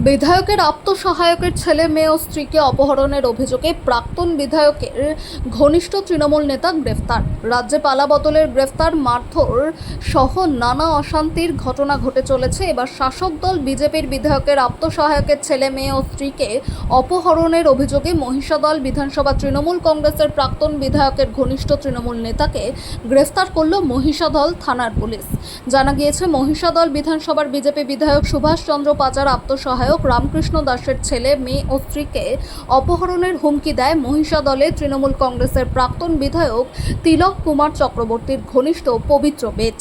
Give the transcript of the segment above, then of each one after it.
বিধায়কের আত্মসহায়কের ছেলে মেয়ে ও স্ত্রীকে অপহরণের অভিযোগে প্রাক্তন বিধায়কের ঘনিষ্ঠ তৃণমূল নেতা গ্রেফতার। রাজ্যে পালাবদলের গ্রেফতার, মারধর সহ নানা অশান্তির ঘটনা ঘটে চলেছে। এবার শাসক দল বিজেপির বিধায়কের আত্মসহায়কের ছেলে মেয়ে ও স্ত্রীকে অপহরণের অভিযোগে মহিষাদল বিধানসভা তৃণমূল কংগ্রেসের প্রাক্তন বিধায়কের ঘনিষ্ঠ তৃণমূল নেতাকে গ্রেফতার করল মহিষাদল থানার পুলিশ। জানা গিয়েছে, মহিষাদল বিধানসভার বিজেপি বিধায়ক সুভাষ চন্দ্র পাচার আত্মসহায়ক রামকৃষ্ণ দাসের ছেলে মেয়ে ও স্ত্রীকে অপহরণের হুমকি দেয় মহিষাদলে তৃণমূল কংগ্রেসের প্রাক্তন বিধায়ক তিলক কুমার চক্রবর্তীর ঘনিষ্ঠ পবিত্র বেজ।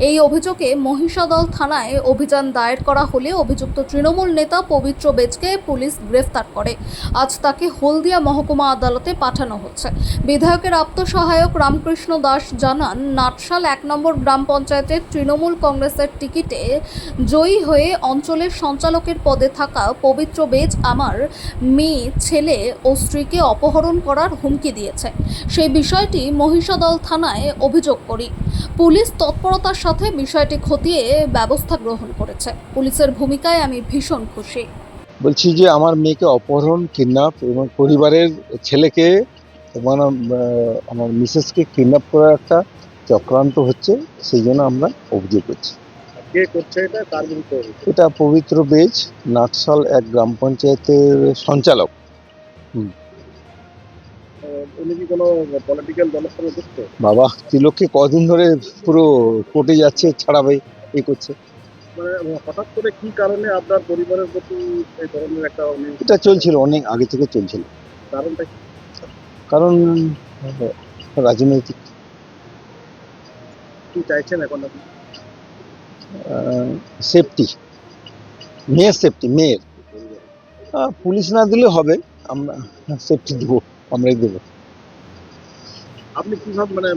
এই অভিযোগে মহিষাদল থানায় অভিযান দায়ের করা হলে অভিযুক্ত তৃণমূল নেতা পবিত্র বেজকে পুলিশ গ্রেফতার করে। আজ তাকে হলদিয়া মহকুমা আদালতে পাঠানো হচ্ছে। বিধায়কের আত্মসহায়ক রামকৃষ্ণ দাস জানান, নাটশাল 1 নম্বর গ্রাম পঞ্চায়েতের তৃণমূল কংগ্রেসের টিকিটে জয়ী হয়ে অঞ্চলের সঞ্চালকের পদে থাকা পবিত্র বেজ আমার মেয়ে, ছেলে ও স্ত্রীকে অপহরণ করার হুমকি দিয়েছে। সেই বিষয়টি মহিষাদল থানায় অভিযোগ করি। পুলিশ তৎপরতার সাথে বিষয়টি খতিয়ে ব্যবস্থা গ্রহণ করেছে। পুলিশের ভূমিকায় আমি ভীষণ খুশি। বলছি যে আমার মেয়েকে অপহরণ, কিডন্যাপ এবং পরিবারের ছেলেকে এবং আমার মিসেসকে কিডন্যাপ করার একটা চক্রান্ত হচ্ছে, সেই জন্য আমরা অভিযোগ করছি। কে করছে এটা, কার বিরুদ্ধে অভিযোগ? এটা পবিত্র বেজ, নাটশাল 1 গ্রাম পঞ্চায়েতের সঞ্চালক। উনি কি কোনো পলিটিক্যাল দলের সঙ্গে যুক্ত? বাবা, তিলককে কদিন ধরে পুরো কোর্টে যাচ্ছে, ছাড়াবে এই করছে। মানে হঠাৎ করে কি কারণে আপনার পরিবারের প্রতি এই ধরনের একটা এটা চলছিল, অনেক আগে থেকে চলছিল। কারণটা কি? কারণ রাজনৈতিক। কি চাইছেন এখন আপনি? সেফটি, মেয়ের সেফটি, মেয়ের। পুলিশ না দিলে হবে, আমরা সেফটি দেবো, আমরাই দেবো। আপনি কিভাবে মানে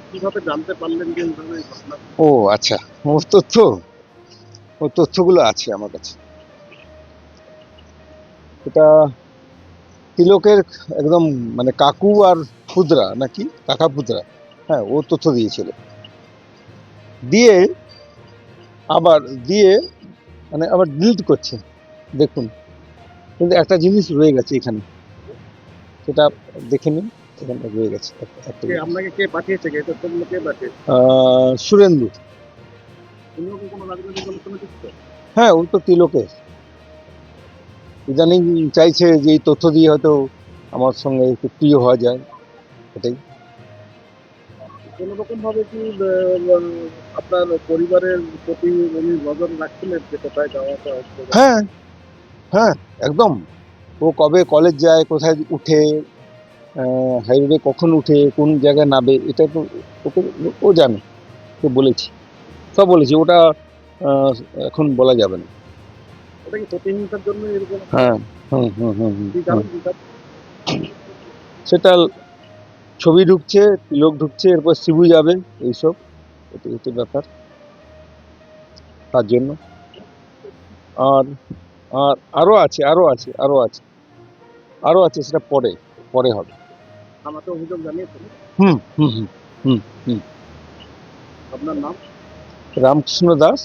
কিভাবে জানতে পারলেন যে এই ধরনের ঘটনা? ও আচ্ছা, ওর তথ্যগুলো আছে আমার কাছে। এটা তিলকের একদম মানে কাকু আর খুদরা নাকি কাকা পুতরা, হ্যাঁ, ও তথ্য দিয়েছিল। দিয়ে মানে আবার ডিলিট করছে, দেখুন। কিন্তু একটা জিনিস রয়ে গেছে এখানে, সেটা দেখে নিন। এখানে রয়ে গেছে একটা কে আপনাকে কে পাঠিয়েছে? কে তথ্যগুলো কে পাঠিয়েছে? সুরেন্দু। উনিও কি কোনো রাজনৈতিক দলের সঙ্গে যুক্ত? হ্যাঁ, ও তো তিলকের। ইদানিং চাইছে যে এই তথ্য দিয়ে হয়তো আমার সঙ্গে একটু প্রিয় হওয়া যায়, এটাই। কোনো রকম ভাবে কি আপনার পরিবারের প্রতি উনি নজর রাখছিলেন যে কোথায় যাওয়া আসা হচ্ছে? হ্যাঁ হ্যাঁ, একদম। ও কবে কলেজ যায়, কোথায় উঠে, হাইওয়ে কখন উঠে, কোন জায়গায় নামে, এটা তো ওকে ও জানে, তো বলেছি, সব বলেছি। ওটা এখন বলা যাবে না। ওটা কি প্রতিহিংসার জন্য এরকম? হ্যাঁ, হুম হুম হুম হুম কি হুম। কারণ, কি কারণ? সেটা ছবি ঢুকছে, লোক ঢুকছে, এরপর শিবু যাবে, এইসব এটাই হচ্ছে ব্যাপার, তার জন্য। আর আর আরো আছে, সেটা পরে পরে হবে। আমাকে অভিযোগ জানিয়েছেন? হুম হুম হুম হুম হুম। আপনার নাম? রামকৃষ্ণ দাস।